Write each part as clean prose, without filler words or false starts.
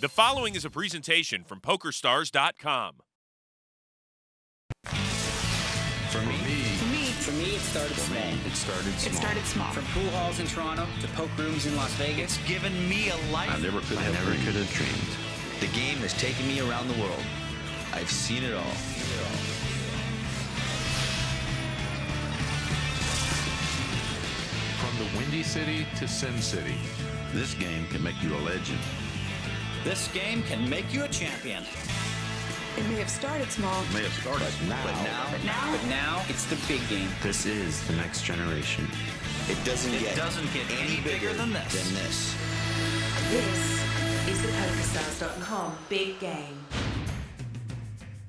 The following is a presentation from PokerStars.com. For me, it started small. From pool halls in Toronto to poke rooms in Las Vegas. It's given me a life I never could have dreamed. The game has taken me around the world. I've seen it all. From the Windy City to Sin City, this game can make you a legend. This game can make you a champion. It may have started small. But now, it's the big game. This is the next generation. It doesn't get any bigger than this. This is the PokerStars.com big game.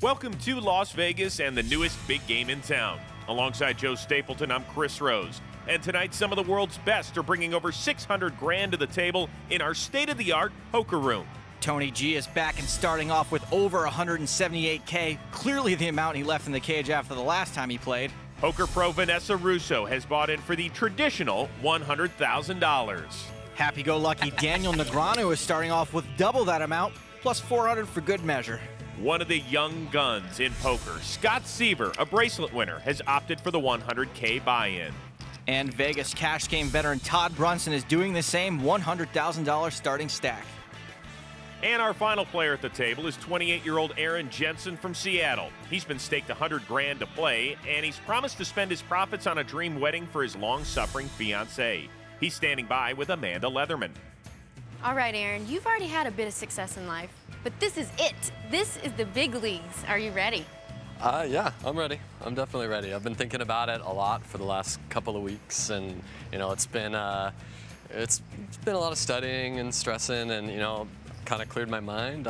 Welcome to Las Vegas and the newest big game in town. Alongside Joe Stapleton, I'm Chris Rose. And tonight, some of the world's best are bringing over 600 grand to the table in our state-of-the-art poker room. Tony G is back and starting off with over 178K, clearly the amount he left in the cage after the last time he played. Poker pro Vanessa Russo has bought in for the traditional $100,000. Happy-go-lucky Daniel Negreanu is starting off with double that amount, plus 400 for good measure. One of the young guns in poker, Scott Seaver, a bracelet winner, has opted for the 100K buy-in. And Vegas cash game veteran Todd Brunson is doing the same $100,000 starting stack. And our final player at the table is 28-year-old Aaron Jensen from Seattle. He's been staked 100 grand to play, and he's promised to spend his profits on a dream wedding for his long-suffering fiancée. He's standing by with Amanda Leatherman. All right, Aaron, you've already had a bit of success in life, but this is it. This is the big leagues. Are you ready? Yeah, I'm ready. I'm definitely ready. I've been thinking about it a lot for the last couple of weeks, and it's been a lot of studying and stressing, and kind of cleared my mind.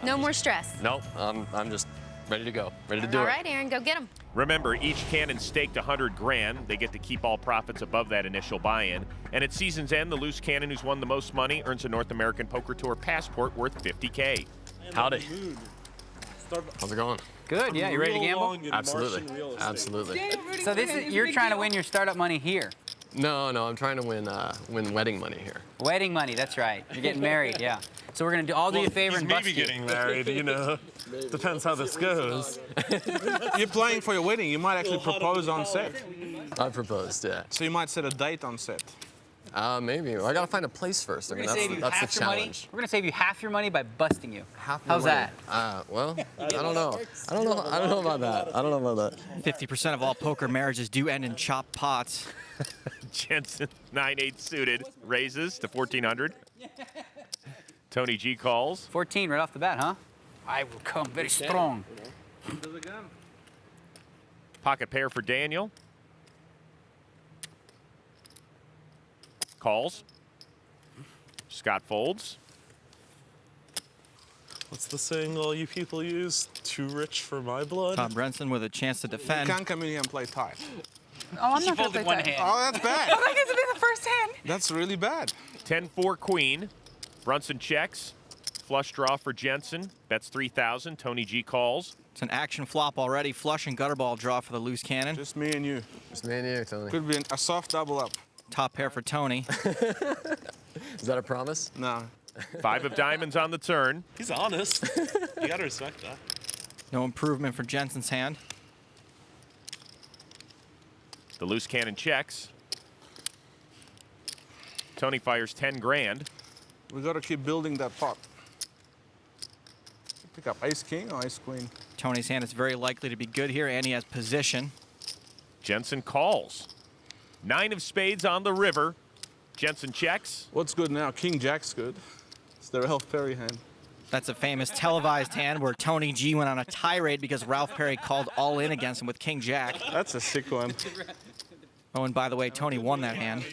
No more stress. Nope. I'm just ready to go. Ready to do it. All right, Aaron, go get them. Remember, each cannon staked 100 grand. They get to keep all profits above that initial buy-in. And at season's end, the loose cannon who's won the most money earns a North American Poker Tour passport worth $50K. Howdy. How's it going? Good, yeah. You ready to gamble? Absolutely. So you're trying to win your startup money here. No, I'm trying to win wedding money here. Wedding money, that's right. You're getting married, yeah. So we're gonna do you a favor and bust you. Maybe getting married, Depends how this goes. You're playing for your wedding. You might actually propose on set. I proposed, yeah. So you might set a date on set. Maybe. Well, I gotta find a place first. That's the challenge. We're gonna save you half your money by busting you. How's that? Well, I don't know. I don't know about that. 50% of all poker marriages do end in chopped pots. Jensen, 9-8 suited, raises to 1,400. Tony G calls. 14 right off the bat, huh? I will come very strong. Pocket pair for Daniel. Calls. Scott folds. What's the saying all you people use? Too rich for my blood? Todd Brunson with a chance to defend. You can't come in here and play tight. Oh, I'm not going to play one that. hand. Oh, that's bad. I get to be the first hand. That's really bad. 10-4 queen. Brunson checks. Flush draw for Jensen. Bets 3,000. Tony G calls. It's an action flop already. Flush and gutterball draw for the loose cannon. Just me and you. Just me and you, Tony. Could be a soft double up. Top pair for Tony. Is that a promise? No. 5 of diamonds on the turn. He's honest. You gotta respect that. No improvement for Jensen's hand. The loose cannon checks. Tony fires 10 grand. We gotta keep building that pot. Pick up ace king or ace queen. Tony's hand is very likely to be good here, and he has position. Jensen calls. 9 of spades on the river. Jensen checks. What's good now? King jack's good. It's the Ralph Perry hand. That's a famous televised hand where Tony G went on a tirade because Ralph Perry called all in against him with King Jack. That's a sick one. Oh, and by the way, Tony won that hand.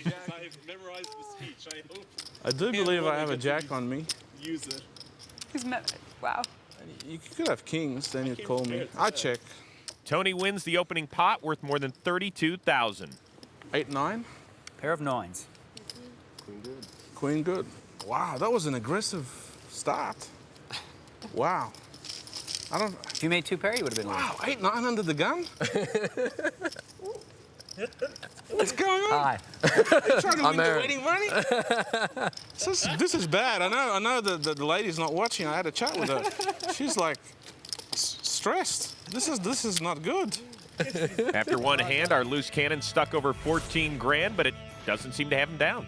I do believe I have a jack on me. Use it. Wow. You could have kings, then you'd call me. I check. Tony wins the opening pot worth more than 32,000. 8-9. Pair of nines. Queen good. Queen good. Wow, that was an aggressive start. Wow. If you made 2 pair, you would have been wow, 8-9 under the gun? What's going on? Hi. You trying to win the married. wedding money? This is bad. I know the lady's not watching. I had a chat with her. She's like stressed. This is not good. After one hand, our loose cannon stuck over 14 grand, but it doesn't seem to have him down.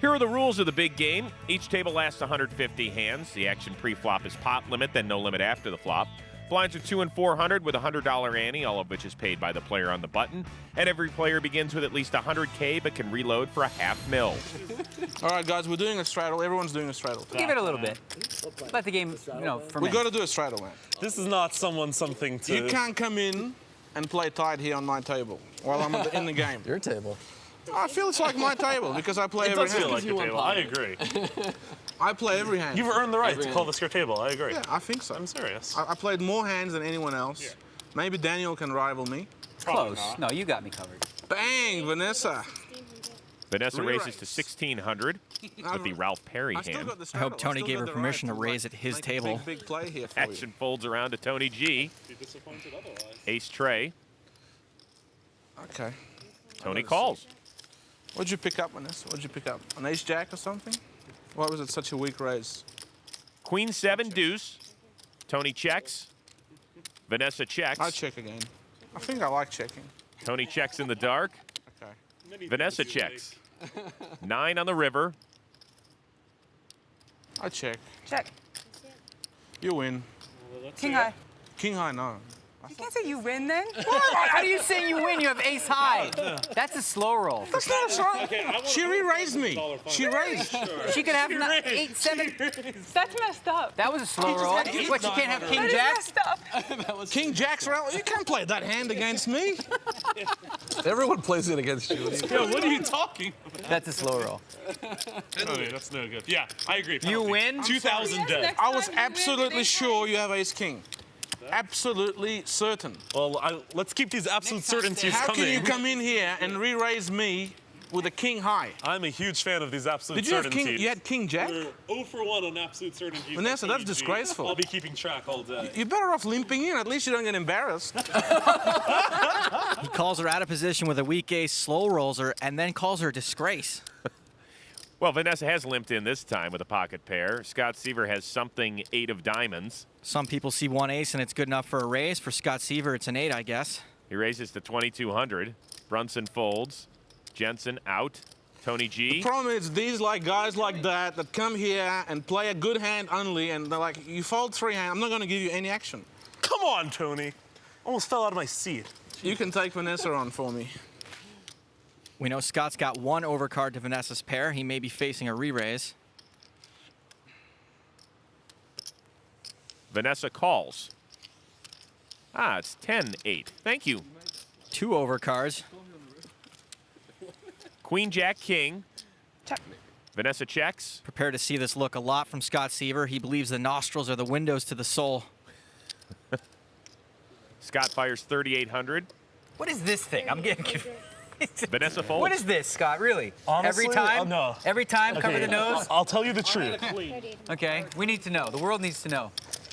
Here are the rules of the big game. Each table lasts 150 hands. The action pre-flop is pot limit, then no limit after the flop. Blinds are 2 and 400 with a $100 ante, all of which is paid by the player on the button. And every player begins with at least 100K, but can reload for a $500,000. All right, guys, we're doing a straddle. Everyone's doing a straddle. Give it a little bit. Let the game, ferment. We got to do a straddle, man. This is not something to... You can't come in and play tight here on my table while I'm in the game. Your table. I feel it's like my table because I play It every does hand. feel like your table. I agree. I play every hand. You've earned the right to call this your table. I agree. Yeah, I think so. I'm serious. I played more hands than anyone else. Yeah. Maybe Daniel can rival me. Close. No, you got me covered. Bang, Vanessa. Vanessa Re-raise. raises to 1,600 with the Ralph Perry I still hand. got the I straddle. hope Tony still gave got her the permission right to raise at his make a table. Big play here for Action folds around to Tony G. Be disappointed otherwise. Ace tray. you. Okay. Tony calls. What'd you pick up, Vanessa? What'd you pick up? An ace jack or something? Why was it such a weak raise? Queen 7 deuce. Tony checks. Vanessa checks. I check again. I think I like checking. Tony checks in the dark. Okay. Vanessa checks. 9 on the river. I check. Check. You win. King high. King high, no. You can't say you win then. How do you say you win? You have ace high. That's a slow roll. That's not a strong. She re-raised me. She raised. She could have 8, 7. That's messed up. That was a slow roll. What, she can't have king That is jack? messed up. King jack's around. You can't play that hand against me. Everyone plays it against you. Yo, what are you talking about? That's a slow roll. Tony, that's no good. Yeah, I agree. You win? 2,000 dead. I was absolutely sure you have ace king. Absolutely certain. Well, let's keep these absolute certainties How coming. can you come in here and re-raise me with a king high? I'm a huge fan of these absolute Did you have certainties. king? You had king jack? We're 0 for 1 on absolute certainties. Vanessa, that's disgraceful. I'll be keeping track all day. You're better off limping in. At least you don't get embarrassed. He calls her out of position with a weak ace, slow rolls her, and then calls her a disgrace. Well, Vanessa has limped in this time with a pocket pair. Scott Seaver has something 8 of diamonds. Some people see one ace and it's good enough for a raise. For Scott Seaver, it's an 8, I guess. He raises to 2,200. Brunson folds. Jensen out. Tony G. The problem is these guys like that come here and play a good hand only, and they're like, you fold 3 hands, I'm not going to give you any action. Come on, Tony. Almost fell out of my seat. You can take Vanessa on for me. We know Scott's got 1 overcard to Vanessa's pair. He may be facing a re-raise. Vanessa calls. Ah, it's 10-8. Thank you. 2 overcards. Queen, Jack, King. Check. Vanessa checks. Prepare to see this look a lot from Scott Seaver. He believes the nostrils are the windows to the soul. Scott fires 3,800. What is this thing? I'm getting confused. Vanessa folds. What is this, Scott? Really? Honestly, every time? no. Every time? Cover Okay, the nose? I'll tell you the truth. Okay. We need to know. The world needs to know.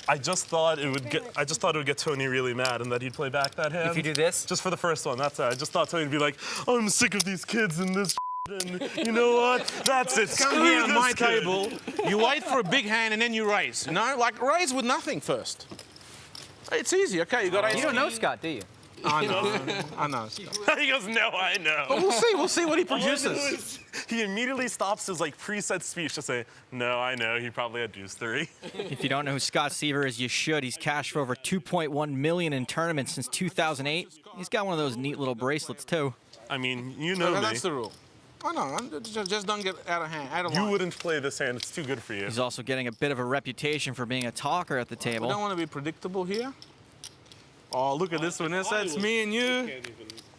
I just thought it would get Tony really mad and that he'd play back that hand. If you do this? Just for the first one, that's it. I just thought Tony would be like, I'm sick of these kids and this and you know what? That's it. Come Screw here on this my kid. table, you wait for a big hand and then you raise. You know, like raise with nothing first. It's easy, okay? You got ace. You don't know Scott, do you? I know. I know. He goes, no, I know. But we'll see what he produces. He immediately stops his preset speech to say, no, I know, he probably had deuce 3. If you don't know who Scott Seaver is, you should. He's cashed for over $2.1 million in tournaments since 2008. He's got one of those neat little bracelets, too. I mean, you know me. That's the rule. I know. Just don't get out of hand. Out of line. You wouldn't play this hand. It's too good for you. He's also getting a bit of a reputation for being a talker at the We table. don't want to be predictable here. Oh, look at this, Vanessa. It's me and you.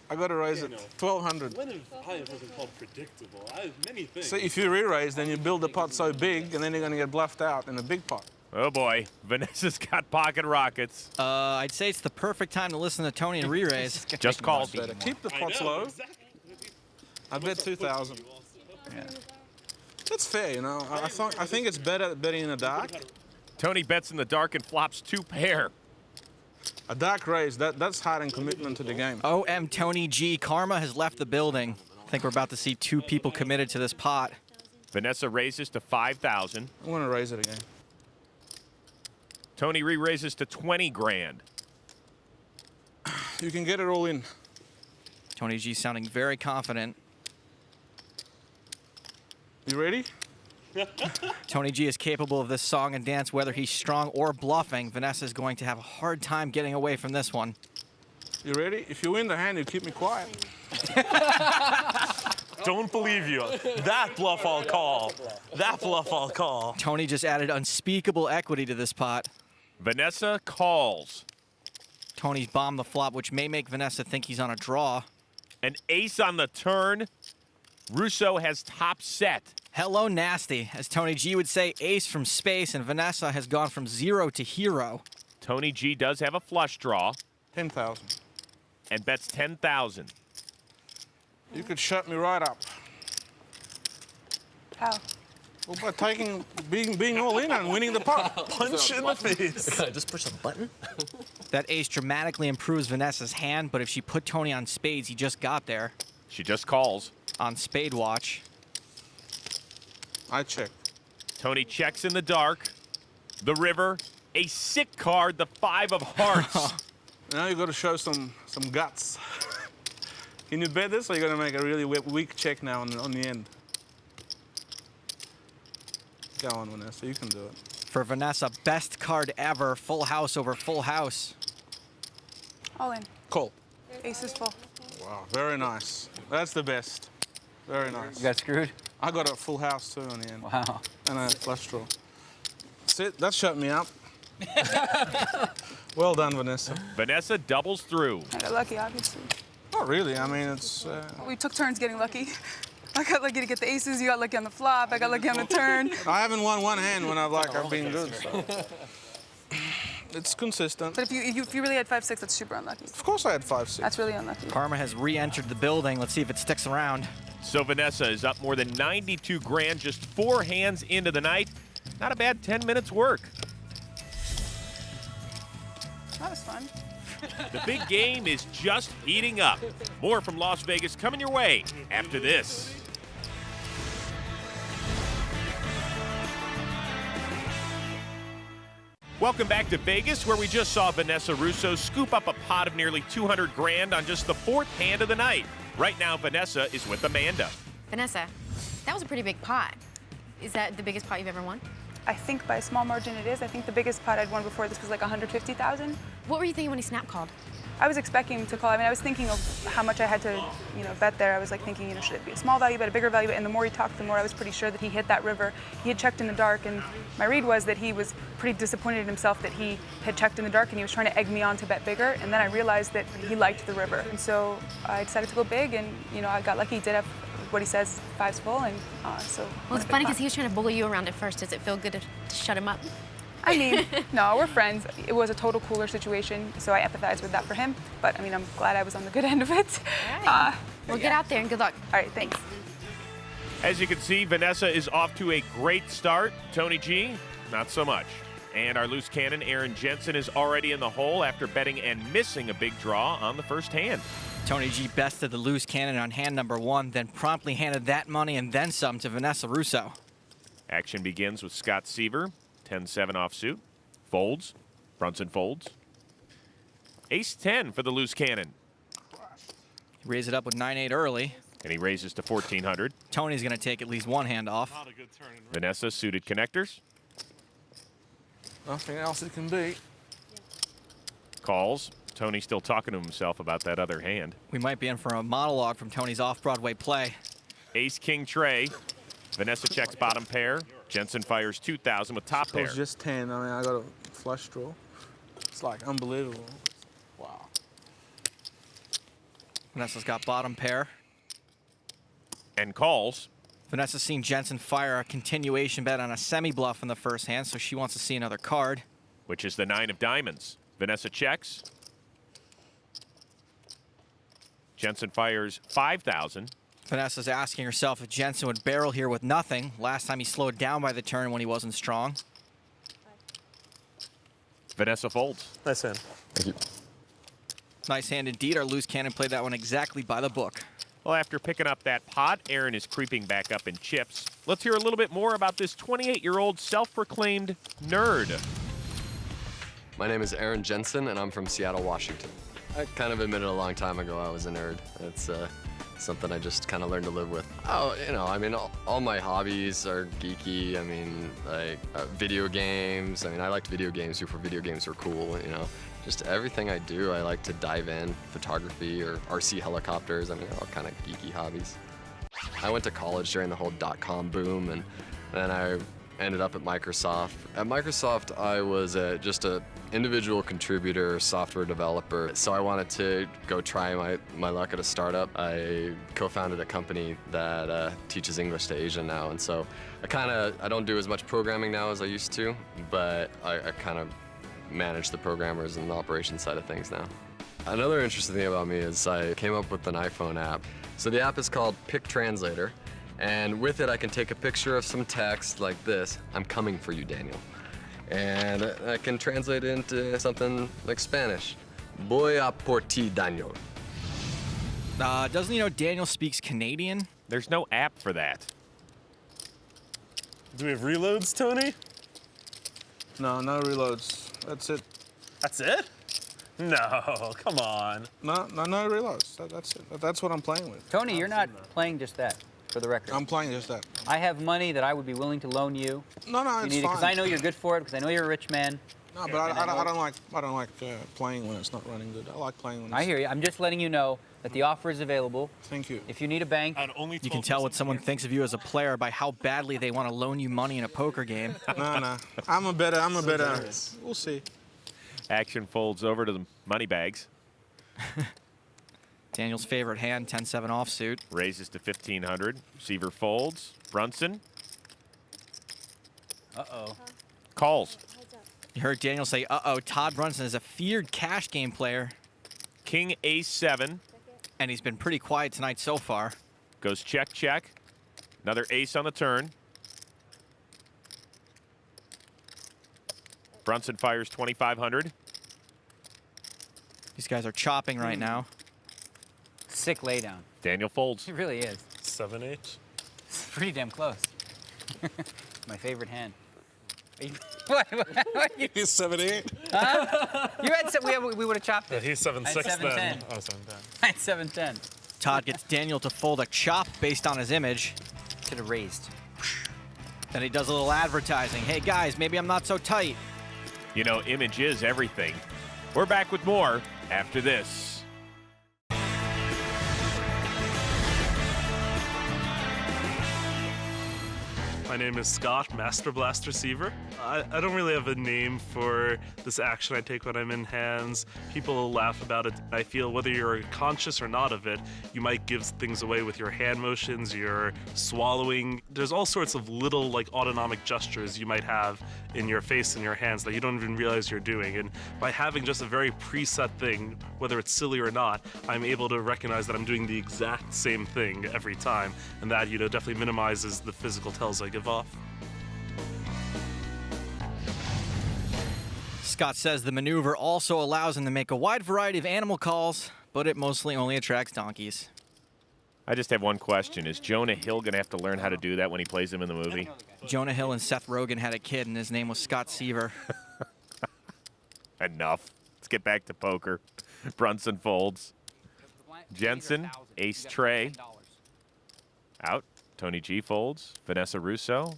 I got to raise it. 1,200. When have I ever been called predictable? I have many things. So if you re-raise, then you build the pot so big, and then you're going to get bluffed out in the big pot. Oh boy, Vanessa's got pocket rockets. I'd say it's the perfect time to listen to Tony and re-raise. Just calls. Better keep the pots low. I bet 2,000. Yeah. That's fair, you know. I think it's better betting in the dark. Tony bets in the dark and flops 2 pair. A dark raise, that's heart and commitment to the game. OM Tony G. Karma has left the building. I think we're about to see 2 people committed to this pot. Vanessa raises to 5,000. I want to raise it again. Tony re-raises to 20 grand. You can get it all in. Tony G sounding very confident. You ready? Tony G is capable of this song and dance whether he's strong or bluffing. Vanessa is going to have a hard time getting away from this one. You ready? If you win the hand, you keep me quiet. Don't believe you. That bluff I'll call. That bluff I'll call. Tony just added unspeakable equity to this pot. Vanessa calls. Tony's bombed the flop, which may make Vanessa think he's on a draw. An ace on the turn. Russo has top set. Hello, nasty. As Tony G would say, ace from space, and Vanessa has gone from 0 to hero. Tony G does have a flush draw. 10,000. And bets 10,000. You could shut me right up. How? Well, by being all in and winning the pot. Punch in the face. Can I just push a button? That ace dramatically improves Vanessa's hand, but if she put Tony on spades, he just got there. She just calls. On spade watch. I check. Tony checks in the dark. The river. A sick card, the 5 of hearts. Now you got to show some guts. Can you bet this, or are you going to make a really weak check now on the end? Go on, Vanessa. You can do it. For Vanessa, best card ever. Full house over full house. All in. Call. Ace is full. Wow, very nice. That's the best. Very nice. You got screwed? I got a full house too on the end. Wow. And a flush draw. That's it. That shut me up. Well done, Vanessa. Vanessa doubles through. I got lucky, obviously. Not really. I mean, it's... We took turns getting lucky. I got lucky to get the aces, you got lucky on the flop, I got lucky on the turn. I haven't won one hand when I've been good, so... It's consistent. But if you really had 5-6, that's super unlucky. Of course I had 5-6. That's really unlucky. Karma has re-entered the building. Let's see if it sticks around. So Vanessa is up more than 92 grand, just 4 hands into the night. Not a bad 10 minutes work. That was fun. The big game is just heating up. More from Las Vegas coming your way after this. Welcome back to Vegas, where we just saw Vanessa Russo scoop up a pot of nearly 200 grand on just the 4th hand of the night. Right now, Vanessa is with Amanda. Vanessa, that was a pretty big pot. Is that the biggest pot you've ever won? I think by a small margin it is. I think the biggest pot I'd won before this was like 150,000. What were you thinking when he snap called? I was expecting him to call. I mean, I was thinking of how much I had to, bet there. I was like thinking, should it be a small value bet, a bigger value bet? And the more he talked, the more I was pretty sure that he hit that river. He had checked in the dark, and my read was that he was pretty disappointed in himself that he had checked in the dark, and he was trying to egg me on to bet bigger. And then I realized that he liked the river, and so I decided to go big. And I got lucky. He did have what he says, 5's full, and so. Well, it's funny because he was trying to bully you around at first. Does it feel good to shut him up? I mean, no, we're friends. It was a total cooler situation, so I empathize with that for him. But I mean, I'm glad I was on the good end of it. All right. Well, get out there and good luck. All right, thanks. As you can see, Vanessa is off to a great start. Tony G, not so much. And our loose cannon, Aaron Jensen, is already in the hole after betting and missing a big draw on the first hand. Tony G bested the loose cannon on hand number 1, then promptly handed that money and then some to Vanessa Russo. Action begins with Scott Seaver, 10-7 offsuit, folds, Brunson folds. Ace-10 for the loose cannon. Raise it up with 9-8 early. And he raises to 1,400. Tony's going to take at least one hand off. Vanessa suited connectors. Nothing else it can be. Calls. Tony still talking to himself about that other hand. We might be in for a monologue from Tony's off-Broadway play. Ace-King tray. Vanessa checks bottom pair. Jensen fires 2,000 with top pair. It's just 10. I mean, I got a flush draw. It's like unbelievable. Wow. Vanessa's got bottom pair. And calls. Vanessa's seen Jensen fire a continuation bet on a semi-bluff in the first hand, so she wants to see another card. Which is the 9 of diamonds. Vanessa checks. Jensen fires 5,000. Vanessa's asking herself if Jensen would barrel here with nothing. Last time he slowed down by the turn when he wasn't strong. Vanessa folds. Nice hand. Thank you. Nice hand indeed. Our loose cannon played that one exactly by the book. Well, after picking up that pot, Aaron is creeping back up in chips. Let's hear a little bit more about this 28-year-old self-proclaimed nerd. My name is Aaron Jensen, and I'm from Seattle, Washington. I kind of admitted a long time ago I was a nerd. It's something I just kind of learned to live with. Oh, you know, I mean, all my hobbies are geeky. I mean, like video games. I mean, I liked video games before video games were cool, you know. Just everything I do, I like to dive in. Photography or RC helicopters. I mean, all kind of geeky hobbies. I went to college during the whole .com boom, and then I ended up at Microsoft. At Microsoft, I was just an individual contributor, software developer. So I wanted to go try my luck at a startup. I co-founded a company that teaches English to Asia now, and so I don't do as much programming now as I used to, but I kind of manage the programmers and the operations side of things now. Another interesting thing about me is I came up with an iPhone app. So the app is called Pic Translator, and with it I can take a picture of some text like this. I'm coming for you, Daniel. And I can translate it into something like Spanish. Voy a por ti, Daniel. Doesn't he know Daniel speaks Canadian? There's no app for that. Do we have reloads, Tony? No, no reloads. That's it. That's it? No, come on. No reloads. That's it. That's what I'm playing with. Tony, you're not playing just that, for the record. I'm playing just that. I have money that I would be willing to loan you. No, it's fine. Because I know you're good for it, because I know you're a rich man. No, but I don't like playing when it's not running good. I like playing when it's... I hear you. I'm just letting you know that the offer is available. Thank you. If you need a bank... You can tell what someone thinks of you as a player by how badly they want to loan you money in a poker game. No. I'm a better... We'll see. Action folds over to the money bags. Daniel's favorite hand, 10-7 offsuit. Raises to 1,500. Receiver folds. Brunson. Uh-oh. Calls. You heard Daniel say, uh-oh, Todd Brunson is a feared cash game player. King ace-7. And he's been pretty quiet tonight so far. Goes check, check. Another ace on the turn. Brunson fires 2,500. These guys are chopping right now. Sick laydown. Daniel folds. It really is. 7-8. It's pretty damn close. My favorite hand. What you... He's 7-8. Huh? You had we would have chopped it. He's 7-6 then. Oh, 7-10. I had 7-10. Todd gets Daniel to fold a chop based on his image. Could have raised. Then he does a little advertising. Hey guys, maybe I'm not so tight. You know, image is everything. We're back with more after this. My name is Scott, Master Blast Receiver. I don't really have a name for this action I take when I'm in hands. People laugh about it. I feel whether you're conscious or not of it, you might give things away with your hand motions, your swallowing. There's all sorts of little like autonomic gestures you might have in your face and your hands that you don't even realize you're doing. And by having just a very preset thing, whether it's silly or not, I'm able to recognize that I'm doing the exact same thing every time. And that, you know, definitely minimizes the physical tells I give off. Scott says the maneuver also allows him to make a wide variety of animal calls, but it mostly only attracts donkeys. I just have one question. Is Jonah Hill going to have to learn how to do that when he plays him in the movie? Jonah Hill and Seth Rogen had a kid, and his name was Scott Seaver. Enough. Let's get back to poker. Brunson folds. Jensen, ace tray. Out. Tony G folds. Vanessa Russo.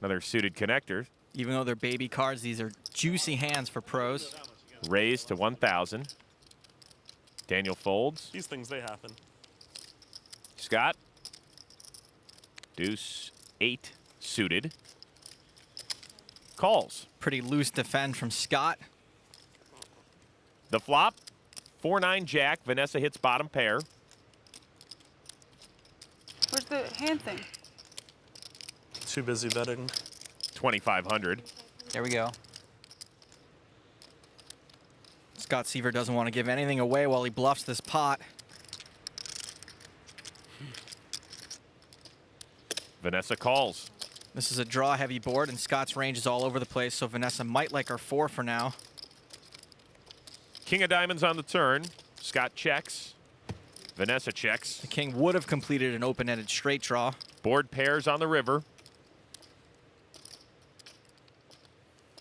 Another suited connector. Even though they're baby cards, these are juicy hands for pros. Raised to 1,000. Daniel folds. These things, they happen. Scott. Deuce 8 suited. Calls. Pretty loose defend from Scott. The flop. 4-9 jack. Vanessa hits bottom pair. Where's the hand thing? Too busy betting. 2,500. There we go. Scott Seaver doesn't want to give anything away while he bluffs this pot. Vanessa calls. This is a draw-heavy board, and Scott's range is all over the place, so Vanessa might like her 4 for now. King of diamonds on the turn. Scott checks. Vanessa checks. The king would have completed an open-ended straight draw. Board pairs on the river.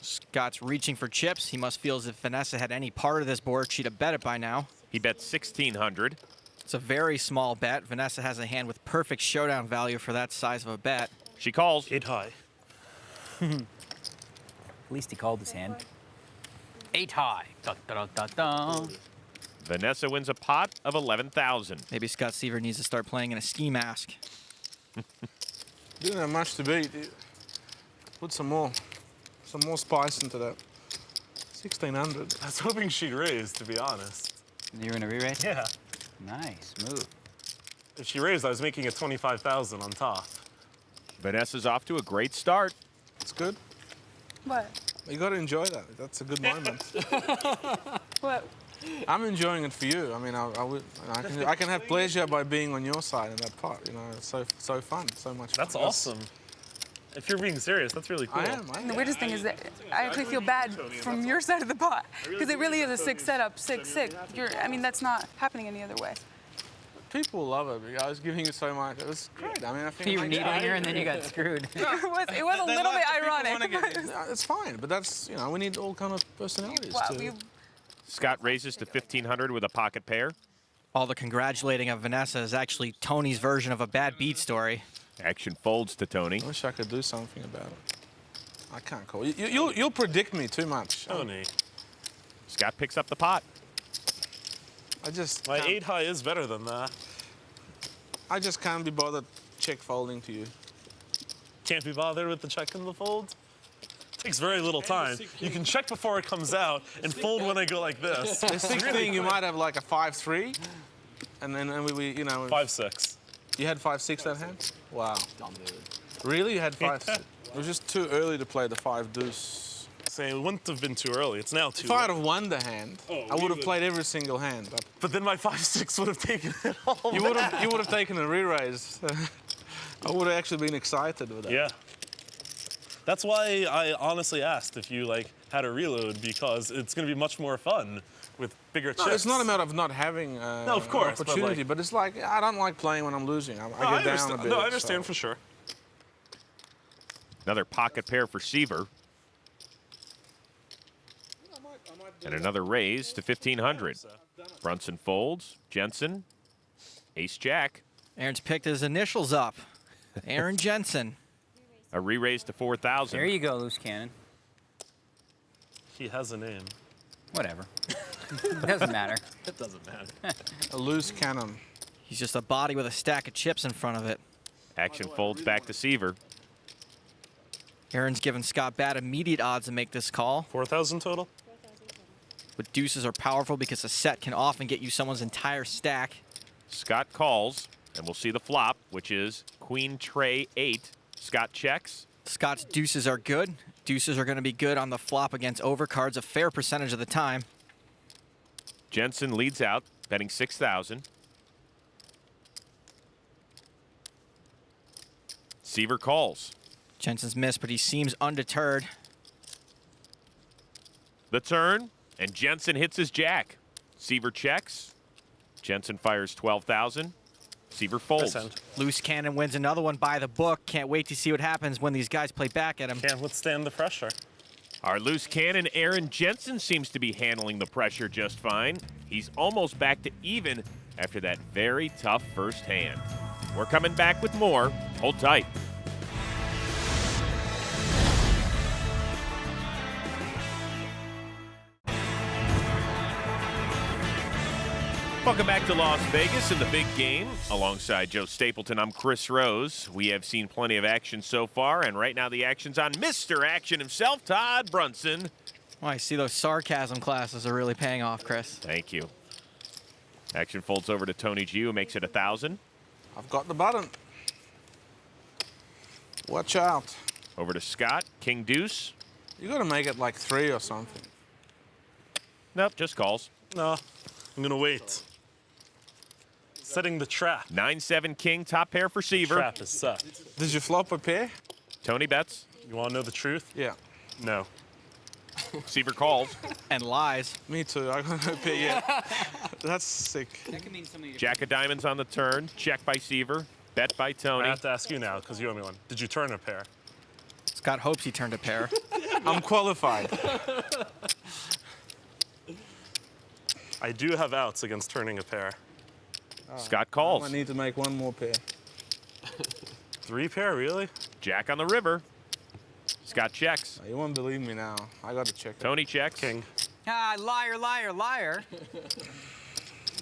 Scott's reaching for chips. He must feel as if Vanessa had any part of this board, she'd have bet it by now. He bets 1,600. It's a very small bet. Vanessa has a hand with perfect showdown value for that size of a bet. She calls. 8 high. At least he called his hand. 8 high. Da, da, da, da, da. Vanessa wins a pot of 11,000. Maybe Scott Seaver needs to start playing in a ski mask. Didn't have much to beat. Put some more spice into that. 1,600. I was hoping she'd raise, to be honest. You're gonna re-raise? Yeah. Nice move. If she raised, I was making it 25,000 on top. Vanessa's off to a great start. It's good. What? You got to enjoy that. That's a good moment. What? I'm enjoying it for you. I mean, I can have pleasure by being on your side in that pot. You know, it's so fun, so much fun. That's awesome. If you're being serious, that's really cool. I am. The weirdest thing is that I actually feel bad from your side of the pot because it really is a 6 setup, 6-6. I mean, that's not happening any other way. People love it. I was giving you so much. It was great. I mean, I think You were needing her and then you got screwed. It was a little bit ironic. It's fine, but that's, you know, we need all kind of personalities. Wow, Scott raises to 1,500 with a pocket pair. All the congratulating of Vanessa is actually Tony's version of a bad beat story. Action folds to Tony. I wish I could do something about it. I can't call. You'll predict me too much. Tony. Scott picks up the pot. My 8 high is better than that. I just can't be bothered check folding to you. Can't be bothered with the check and the fold? Takes very little time. You can check before it comes out and fold when I go like this. The sixth thing, you might have like a 5-3, and then we you know. 5-6. You had 5-6 that hand? Wow. Really? You had 5-6? It was just too early to play the 5 deuce. Saying it wouldn't have been too early. It's now too If I had late. have won the hand, I would have played every single hand. But then my 5-6 would have taken it all. You would have taken a re-raise. I would have actually been excited with that. Yeah. That's why I honestly asked if you had a reload, because it's going to be much more fun with bigger chips. No, it's not a matter of not having no, of course, an opportunity, but it's like I don't like playing when I'm losing. I get down a bit. No, I understand for sure. Another pocket pair for Seaver. And another raise to 1,500. Brunson folds. Jensen. Ace-Jack. Aaron's picked his initials up. Aaron Jensen. A re-raise to 4,000. There you go, loose cannon. He has a name. Whatever. It doesn't matter. It doesn't matter. A loose cannon. He's just a body with a stack of chips in front of it. Action folds back to Seaver. Aaron's given Scott bad immediate odds to make this call. 4,000 total? But deuces are powerful because a set can often get you someone's entire stack. Scott calls, and we'll see the flop, which is Queen Tray 8. Scott checks. Scott's deuces are good. Deuces are going to be good on the flop against overcards a fair percentage of the time. Jensen leads out, betting 6,000. Seaver calls. Jensen's missed, but he seems undeterred. The turn, and Jensen hits his jack. Seaver checks. Jensen fires 12,000. Seaver folds. Loose cannon wins another one by the book. Can't wait to see what happens when these guys play back at him. Can't withstand the pressure. Our loose cannon, Aaron Jensen, seems to be handling the pressure just fine. He's almost back to even after that very tough first hand. We're coming back with more. Hold tight. Welcome back to Las Vegas in the big game. Alongside Joe Stapleton, I'm Chris Rose. We have seen plenty of action so far, and right now the action's on Mr. Action himself, Todd Brunson. Well, I see those sarcasm classes are really paying off, Chris. Thank you. Action folds over to Tony G, who makes it 1,000. I've got the button. Watch out. Over to Scott, King Deuce. You got to make it like 3 or something. Nope, just calls. No, I'm going to wait. Setting the trap. 9-7 King, top pair for Seaver. Trap is set. Did you flop a pair? Tony bets. You want to know the truth? Yeah. No. Seaver calls. And lies. Me too. I got no pair yet. That's sick. That can mean some of your Jack of diamonds on the turn. Check by Seaver. Bet by I Tony. have to ask you now because you owe me one. Did you turn a pair? Scott hopes he turned a pair. I'm qualified. I do have outs against turning a pair. Scott calls. I need to make one more pair. 3 pair, really? Jack on the river. Scott checks. You won't believe me now. I got to check it. Tony checks. King. Ah, liar, liar, liar.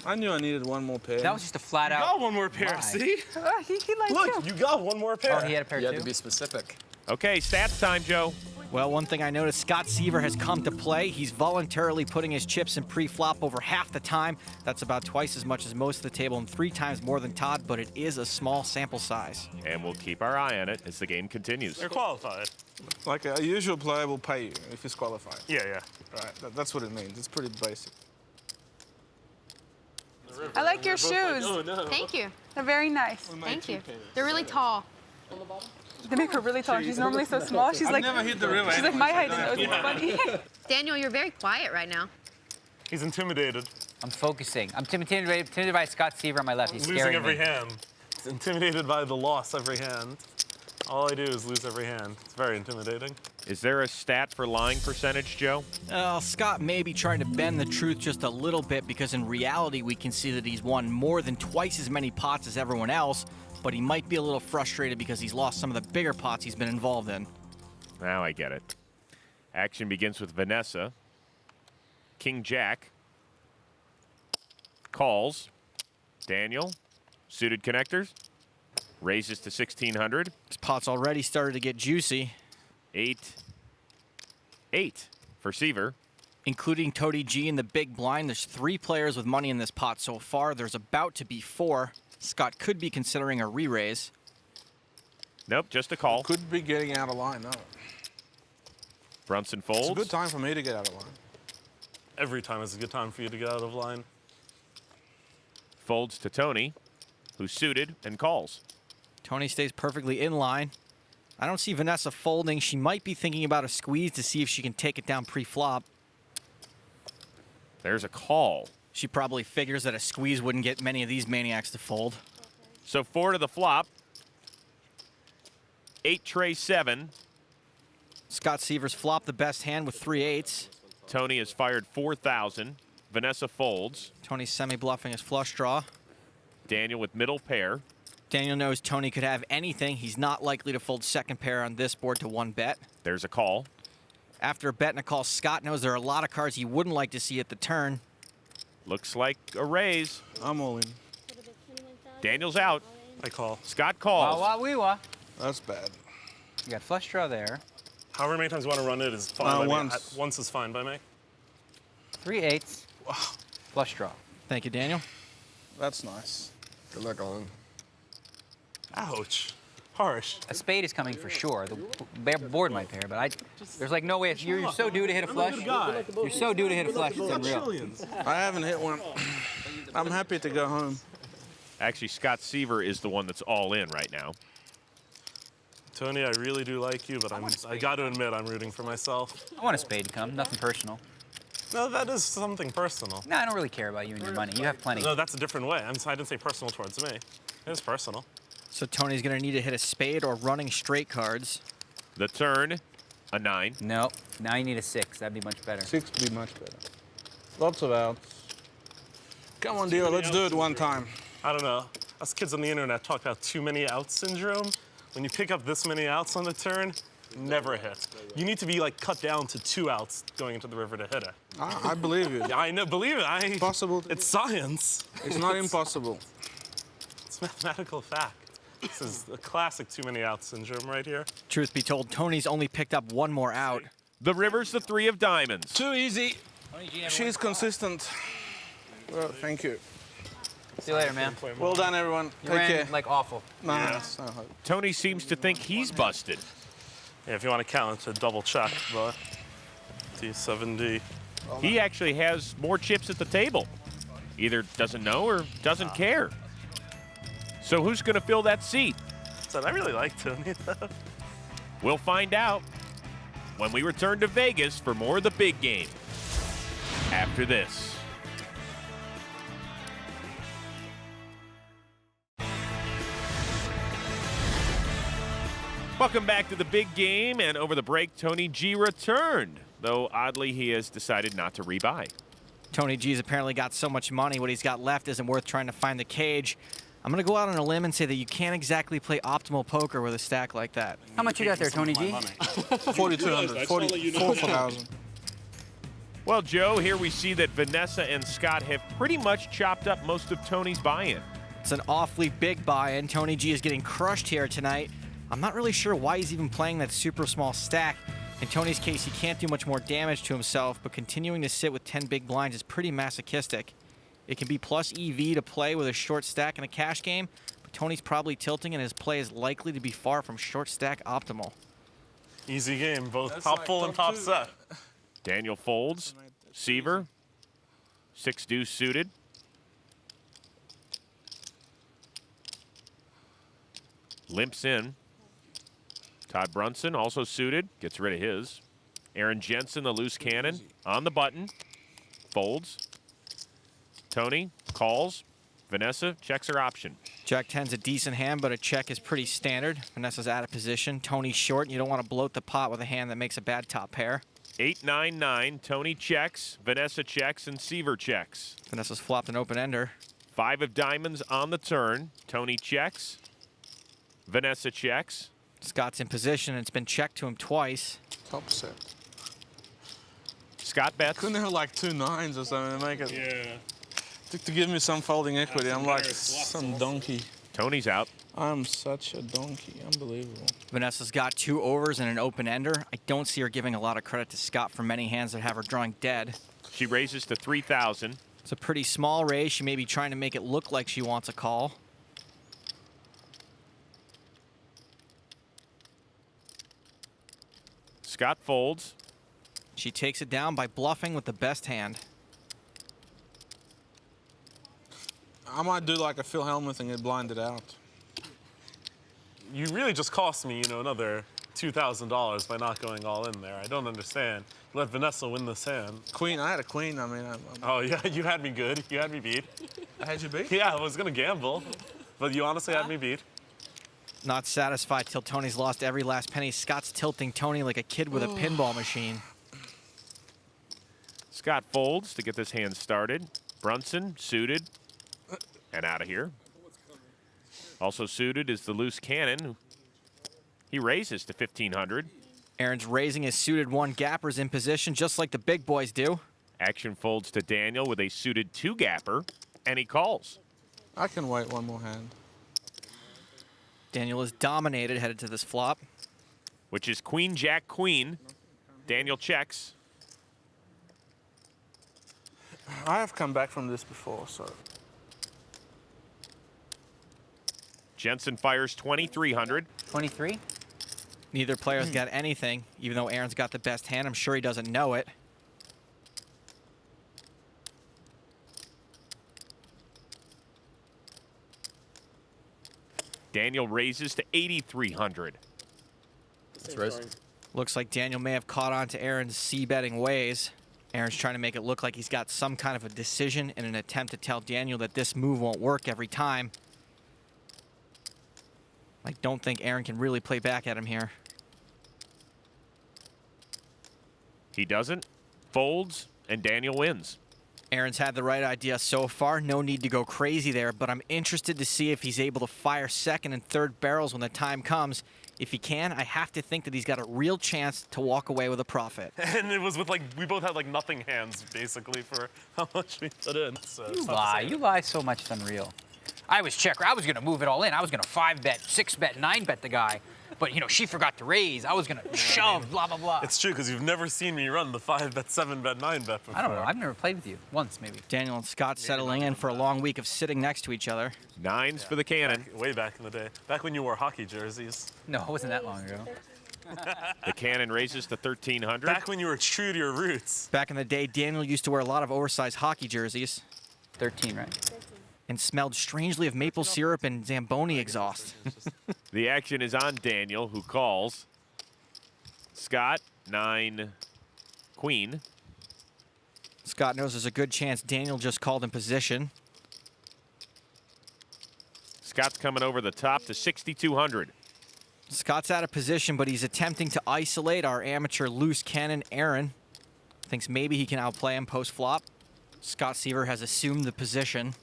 I knew I needed one more pair. That was just a flat out. You got one more pair, lie. see? He likes Look, you got one more pair. Oh, he had a pair You too? had to be specific. Okay, stats time, Joe. Well, one thing I noticed, Scott Seaver has come to play. He's voluntarily putting his chips in pre-flop over half the time. That's about twice as much as most of the table and 3 times more than Todd, but it is a small sample size. And we'll keep our eye on it as the game continues. They're qualified. Like a usual player will pay you if he's qualified. Yeah, yeah. Right. That's what it means. It's pretty basic. I like your shoes. Thank you. They're very nice. Thank you. They're really tall. They make her really tall. She's normally so small. She's like, never hit the river. she's like my height. And it's funny. Daniel, you're very quiet right now. He's intimidated. I'm focusing. I'm intimidated by Scott Seaver on my left. He's Losing scaring every me. hand. He's intimidated by the loss every hand. All I do is lose every hand. It's very intimidating. Is there a stat for lying percentage, Joe? Scott may be trying to bend the truth just a little bit because in reality we can see that he's won more than twice as many pots as everyone else, but he might be a little frustrated because he's lost some of the bigger pots he's been involved in. Now I get it. Action begins with Vanessa. King Jack. Calls. Daniel. Suited connectors. Raises to 1,600. This pot's already started to get juicy. 8 for Seaver. Including Tony G in the big blind, there's 3 players with money in this pot so far. There's about to be 4. Scott could be considering a re-raise. Nope, just a call. Could be getting out of line, no. Brunson folds. It's a good time for me to get out of line. Every time is a good time for you to get out of line. Folds to Tony, who's suited and calls. Tony stays perfectly in line. I don't see Vanessa folding. She might be thinking about a squeeze to see if she can take it down pre-flop. There's a call. She probably figures that a squeeze wouldn't get many of these maniacs to fold. So 4 to the flop. 8 tray 7. Scott Seaver's flopped the best hand with 3 8s. Tony has fired 4,000. Vanessa folds. Tony's semi-bluffing his flush draw. Daniel with middle pair. Daniel knows Tony could have anything. He's not likely to fold second pair on this board to 1 bet. There's a call. After a bet and a call, Scott knows there are a lot of cards he wouldn't like to see at the turn. Looks like a raise. I'm all in. Daniel's out. I call. Scott calls. Wah, wah, wee, wah. That's bad. You got flush draw there. However many times you want to run it is fine by once. me. Once is fine by me. 3 8s. Flush draw. Thank you, Daniel. That's nice. Good luck, Olin. Ouch. Harsh. A spade is coming for sure. The board might pair, but there's like no way. You're so due to hit a flush. You're so due to hit a flush. It's unreal. I haven't hit one. I'm happy to go home. Actually, Scott Seaver is the one that's all in right now. Tony, I really do like you, but I got to admit I'm rooting for myself. I want a spade to come. Nothing personal. No, that is something personal. No, I don't really care about you and your money. You have plenty. No, that's a different way. I didn't say personal towards me. It is personal. So Tony's going to need to hit a spade or running straight cards. The turn, a 9. No. Now you need a 6. That'd be much better. 6 would be much better. Lots of outs. Come on, dear, let's do it one time. I don't know. Us kids on the internet talk about too many outs syndrome. When you pick up this many outs on the turn, never hit. You need to be like cut down to 2 outs going into the river to hit it. I believe you. Yeah, I know, believe it. It's possible. It's science. It's not impossible. It's mathematical fact. This is a classic too many outs syndrome right here. Truth be told, Tony's only picked up 1 more out. The river's the 3 of diamonds. Too easy. She's consistent. Well, thank you. See you later, man. Well done, everyone. You Take ran care. like awful. No, Yeah. that's no hope. Tony seems to think he's busted. Yeah, if you want to count to double check, but D7D. He actually has more chips at the table. Either doesn't know or doesn't care. So who's going to fill that seat? So I really like Tony, though. We'll find out when we return to Vegas for more of the big game after this. Welcome back to the big game, and over the break, Tony G returned, though oddly he has decided not to rebuy. Tony G's apparently got so much money, what he's got left isn't worth trying to find the cage. I'm going to go out on a limb and say that you can't exactly play optimal poker with a stack like that. How much you got there, Tony G? 4,200, 44,000. Well, Joe, here we see that Vanessa and Scott have pretty much chopped up most of Tony's buy-in. It's an awfully big buy-in. Tony G is getting crushed here tonight. I'm not really sure why he's even playing that super small stack. In Tony's case, he can't do much more damage to himself, but continuing to sit with 10 big blinds is pretty masochistic. It can be plus EV to play with a short stack in a cash game, but Tony's probably tilting and his play is likely to be far from short stack optimal. Easy game, both top full and top set. Daniel folds. Seaver. 6 deuce suited. Limps in. Todd Brunson, also suited, gets rid of his. Aaron Jensen, the loose cannon, on the button. Folds. Tony calls. Vanessa checks her option. Jack 10's a decent hand, but a check is pretty standard. Vanessa's out of position. Tony's short, and you don't want to bloat the pot with a hand that makes a bad top pair. 8-9-9. Tony checks. Vanessa checks, and Seaver checks. Vanessa's flopped an open-ender. 5 of diamonds on the turn. Tony checks. Vanessa checks. Scott's in position, and it's been checked to him twice. Top set. Scott bets. Couldn't have like 2 9s or something to make it. Yeah. To give me some folding equity. I'm like some donkey. Tony's out. I'm such a donkey. Unbelievable. Vanessa's got 2 overs and an open-ender. I don't see her giving a lot of credit to Scott for many hands that have her drawing dead. She raises to 3,000. It's a pretty small raise. She may be trying to make it look like she wants a call. Scott folds. She takes it down by bluffing with the best hand. I might do like a Phil Hellmuth and get blinded out. You really just cost me, another $2,000 by not going all in there. I don't understand. Let Vanessa win this hand. Queen, I had a queen. I mean, Oh, yeah, you had me good. You had me beat. I had you beat? Yeah, I was going to gamble, but you honestly had me beat. Not satisfied till Tony's lost every last penny. Scott's tilting Tony like a kid with a pinball machine. Scott folds to get this hand started. Brunson suited and out of here. Also suited is the loose cannon. He raises to 1,500. Aaron's raising his suited 1 gappers in position just like the big boys do. Action folds to Daniel with a suited 2 gapper, and he calls. I can wait 1 more hand. Daniel is dominated headed to this flop. Which is queen, jack, queen. Daniel checks. I have come back from this before, so. Jensen fires 2,300. 23? Neither player's got anything, even though Aaron's got the best hand. I'm sure he doesn't know it. Daniel raises to 8,300. Looks like Daniel may have caught on to Aaron's c-betting ways. Aaron's trying to make it look like he's got some kind of a decision in an attempt to tell Daniel that this move won't work every time. I don't think Aaron can really play back at him here. He doesn't, folds, and Daniel wins. Aaron's had the right idea so far. No need to go crazy there, but I'm interested to see if he's able to fire second and third barrels when the time comes. If he can, I have to think that he's got a real chance to walk away with a profit. And it was with we both had nothing hands basically for how much we put in. So You lie so much it's unreal. I was checker. I was going to move it all in. I was going to 5-bet, 6-bet, 9-bet the guy. But, she forgot to raise. I was going to shove, blah, blah, blah. It's true, because you've never seen me run the 5-bet, 7-bet, 9-bet before. I don't know. I've never played with you. Once, maybe. Daniel and Scott settling in for a long week of sitting next to each other. 9s for the cannon. Way back in the day. Back when you wore hockey jerseys. No, it wasn't that long ago. The cannon raises to 1,300. Back when you were true to your roots. Back in the day, Daniel used to wear a lot of oversized hockey jerseys. 13, right? And smelled strangely of maple syrup and Zamboni exhaust. The action is on Daniel, who calls. Scott, 9, queen. Scott knows there's a good chance Daniel just called in position. Scott's coming over the top to 6,200. Scott's out of position, but he's attempting to isolate our amateur loose cannon, Aaron. Thinks maybe he can outplay him post-flop. Scott Seaver has assumed the position.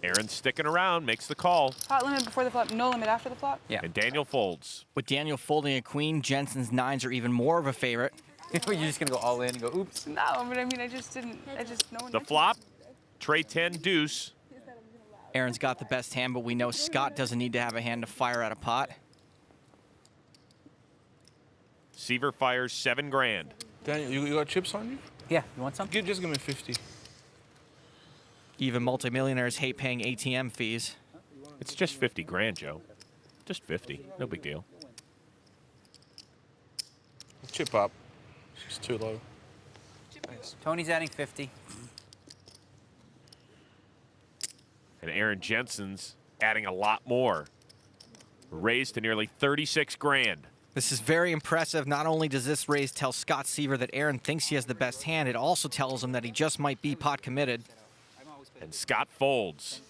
Aaron sticking around, makes the call. Pot limit before the flop, no limit after the flop. Yeah. And Daniel folds. With Daniel folding a queen, Jensen's 9s are even more of a favorite. You're just gonna go all in and go, oops. No, but I mean, I just no one. The flop, tray 10, deuce. Aaron's got the best hand, but we know Scott doesn't need to have a hand to fire at a pot. Seaver fires 7 grand. Daniel, you got chips on you? Yeah, you want some? Just give me 50. Even multimillionaires hate paying ATM fees. It's just 50 grand, Joe. Just 50, no big deal. Chip up. She's too low. Thanks. Tony's adding 50. And Aaron Jensen's adding a lot more. Raised to nearly 36 grand. This is very impressive. Not only does this raise tell Scott Seaver that Aaron thinks he has the best hand, it also tells him that he just might be pot committed. And Scott folds.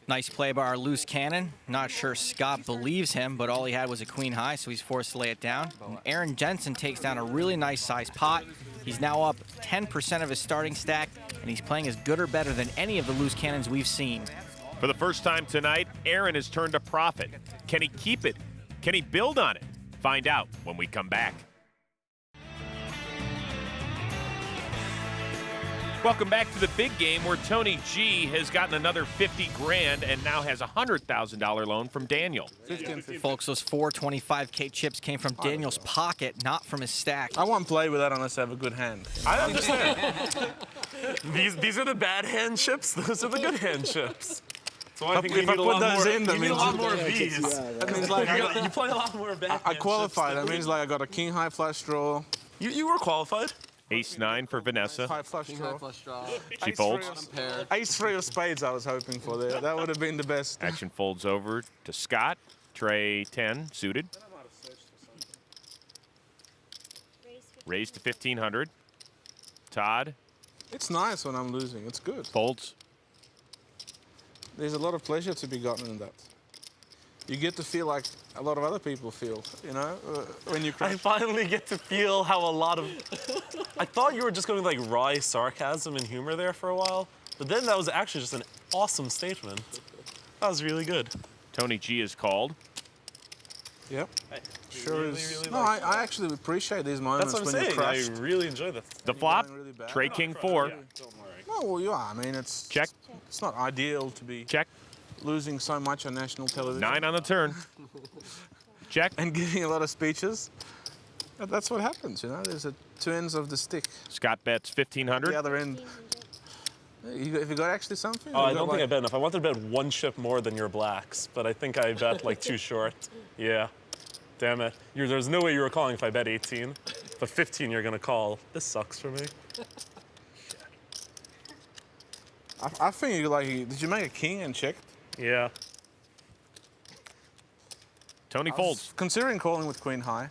Nice play by our loose cannon. Not sure Scott believes him, but all he had was a queen high, so he's forced to lay it down. And Aaron Jensen takes down a really nice sized pot. He's now up 10% of his starting stack, and he's playing as good or better than any of the loose cannons we've seen. For the first time tonight, Aaron has turned a profit. Can he keep it? Can he build on it? Find out when we come back. Welcome back to the big game where Tony G has gotten another 50 grand and now has a $100,000 loan from Daniel. Folks, those 425K chips came from Daniel's pocket, not from his stack. I won't play with that unless I have a good hand. I understand. these are the bad hand chips. Those are the good hand chips. So I think if I put those in, that need a means lot more of these. That means like you play a lot more bad. I qualify. That means like I got a king high flush draw. You were qualified. Ace 9 for Vanessa. High flush draw. She folds. Ace 3 of spades I was hoping for there. That would have been the best. Action folds over to Scott. Tray 10 suited. Raised to 1,500. Todd. It's nice when I'm losing. It's good. Folds. There's a lot of pleasure to be gotten in that. You get to feel like a lot of other people feel, you know, when you crash. I finally get to feel how a lot of... I thought you were just going like wry sarcasm and humor there for a while, but then that was actually just an awesome statement. That was really good. Tony G is called. Yep. Sure is. No, I actually appreciate these moments when you're crushed. I really enjoy this. The flop, really Tray King 4. No, well, you are. I mean, it's... Check. It's not ideal to be... Check. Losing so much on national television. 9 on the turn. Check. And giving a lot of speeches. That's what happens, you know. There's two ends of the stick. Scott bets 1,500. The other end. Have you got actually something? Oh, I don't think I bet enough. I wanted to bet 1 chip more than your blacks, but I think I bet like too short. Yeah. Damn it. There's no way you were calling if I bet 18. But 15 you're going to call. This sucks for me. I think you did you make a king and check? Yeah. Tony folds. Considering calling with queen high.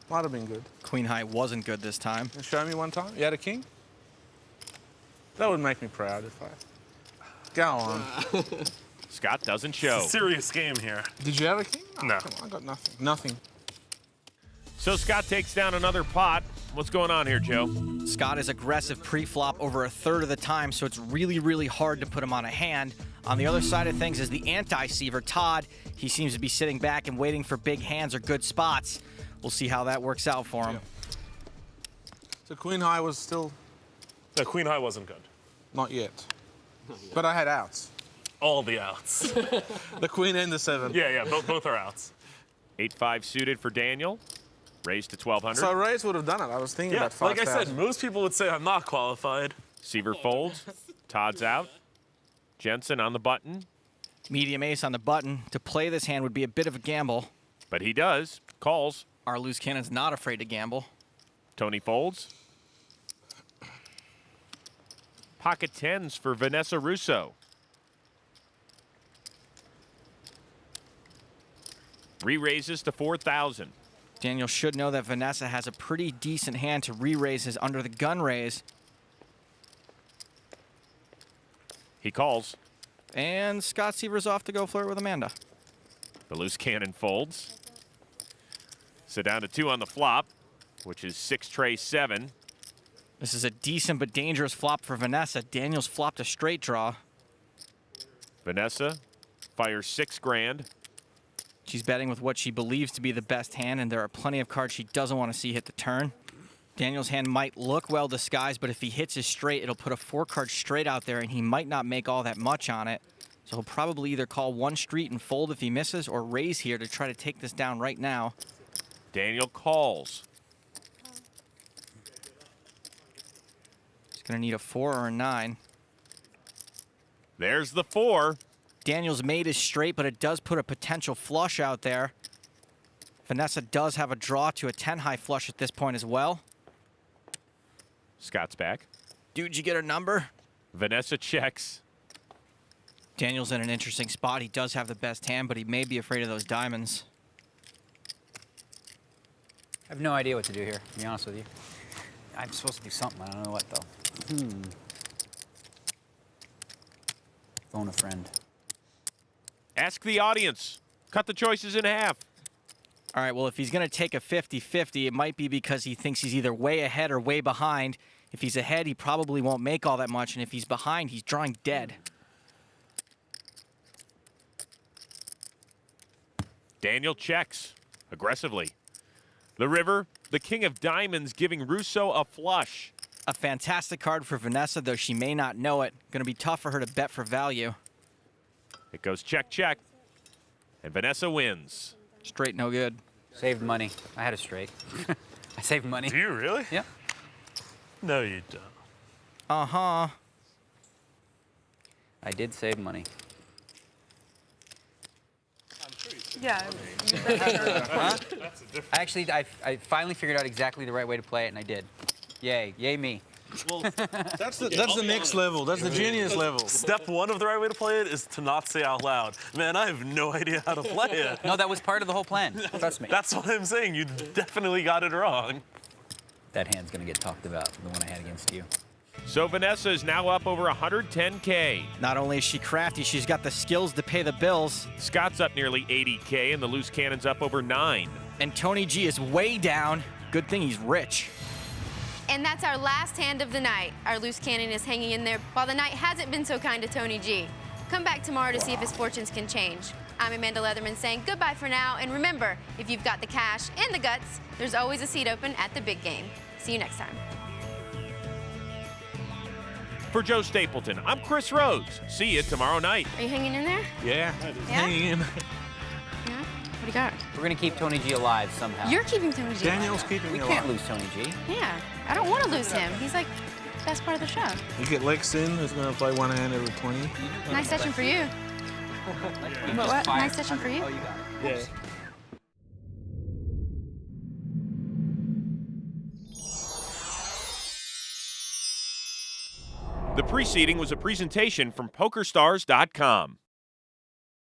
Might have been good. Queen high wasn't good this time. Show me one time. You had a king? That would make me proud if I... Go on. Scott doesn't show. It's a serious game here. Did you have a king? Oh, No. Come on, I got nothing. Nothing. So Scott takes down another pot. What's going on here, Joe? Scott is aggressive pre-flop over a third of the time, so it's really, really hard to put him on a hand. On the other side of things is the anti-Seaver, Todd. He seems to be sitting back and waiting for big hands or good spots. We'll see how that works out for him. Yeah. So queen high was still... The queen high wasn't good. Not yet. But I had outs. All the outs. The queen and the 7. Yeah, both are outs. 8-5 suited for Daniel. Raised to 1,200. So Rays would have done it. I was thinking about 5,000. Like I said, most people would say I'm not qualified. Seaver folds. Todd's out. Jensen on the button. Medium ace on the button. To play this hand would be a bit of a gamble. But he does. Calls. Our loose cannon's not afraid to gamble. Tony folds. Pocket 10s for Vanessa Russo. Re-raises to 4,000. Daniel should know that Vanessa has a pretty decent hand to re-raise his under the gun raise. He calls. And Scott Seaver's off to go flirt with Amanda. The loose cannon folds. So down to 2 on the flop, which is 6 tray 7. This is a decent but dangerous flop for Vanessa. Daniel's flopped a straight draw. Vanessa fires 6 grand. She's betting with what she believes to be the best hand, and there are plenty of cards she doesn't want to see hit the turn. Daniel's hand might look well disguised, but if he hits his straight, it'll put a 4-card straight out there, and he might not make all that much on it. So he'll probably either call 1 street and fold if he misses, or raise here to try to take this down right now. Daniel calls. He's going to need a 4 or a 9. There's the 4. Daniel's made his straight, but it does put a potential flush out there. Vanessa does have a draw to a 10-high flush at this point as well. Scott's back. Dude, you get a number? Vanessa checks. Daniel's in an interesting spot. He does have the best hand, but he may be afraid of those diamonds. I have no idea what to do here, to be honest with you. I'm supposed to do something. I don't know what, though. Phone a friend. Ask the audience. Cut the choices in half. All right, well, if he's going to take a 50-50, it might be because he thinks he's either way ahead or way behind. If he's ahead, he probably won't make all that much, and if he's behind, he's drawing dead. Daniel checks aggressively. The river, the king of diamonds, giving Russo a flush. A fantastic card for Vanessa, though she may not know it. Going to be tough for her to bet for value. It goes check, check. And Vanessa wins. Straight no good. Saved money. I had a straight. I saved money. Do you really? Yeah. No, you don't. Uh-huh. I did save money. Yeah. Huh? Actually, I finally figured out exactly the right way to play it, and I did. Yay. Yay me. Well, that's the next level. That's the genius level. Step 1 of the right way to play it is to not say out loud, man, I have no idea how to play it. No, that was part of the whole plan. Trust me. That's what I'm saying. You definitely got it wrong. That hand's going to get talked about, the one I had against you. So Vanessa is now up over 110K. Not only is she crafty, she's got the skills to pay the bills. Scott's up nearly 80K, and the loose cannon's up over 9. And Tony G is way down. Good thing he's rich. And that's our last hand of the night. Our loose cannon is hanging in there while the night hasn't been so kind to Tony G. Come back tomorrow to see if his fortunes can change. I'm Amanda Leatherman saying goodbye for now, and remember, if you've got the cash and the guts, there's always a seat open at the big game. See you next time. For Joe Stapleton, I'm Chris Rose. See you tomorrow night. Are you hanging in there? Yeah. Yeah? Hanging in. Yeah? What do you got? We're going to keep Tony G alive somehow. You're keeping Tony G Daniel's alive. keeping We me can't alive. lose Tony G. Yeah. I don't want to lose him. He's like the best part of the show. You get Lex in, who's going to play one hand every 20. Nice session for you. What? Nice session for you? Oh, you got it. Yeah. The preceding was a presentation from PokerStars.com.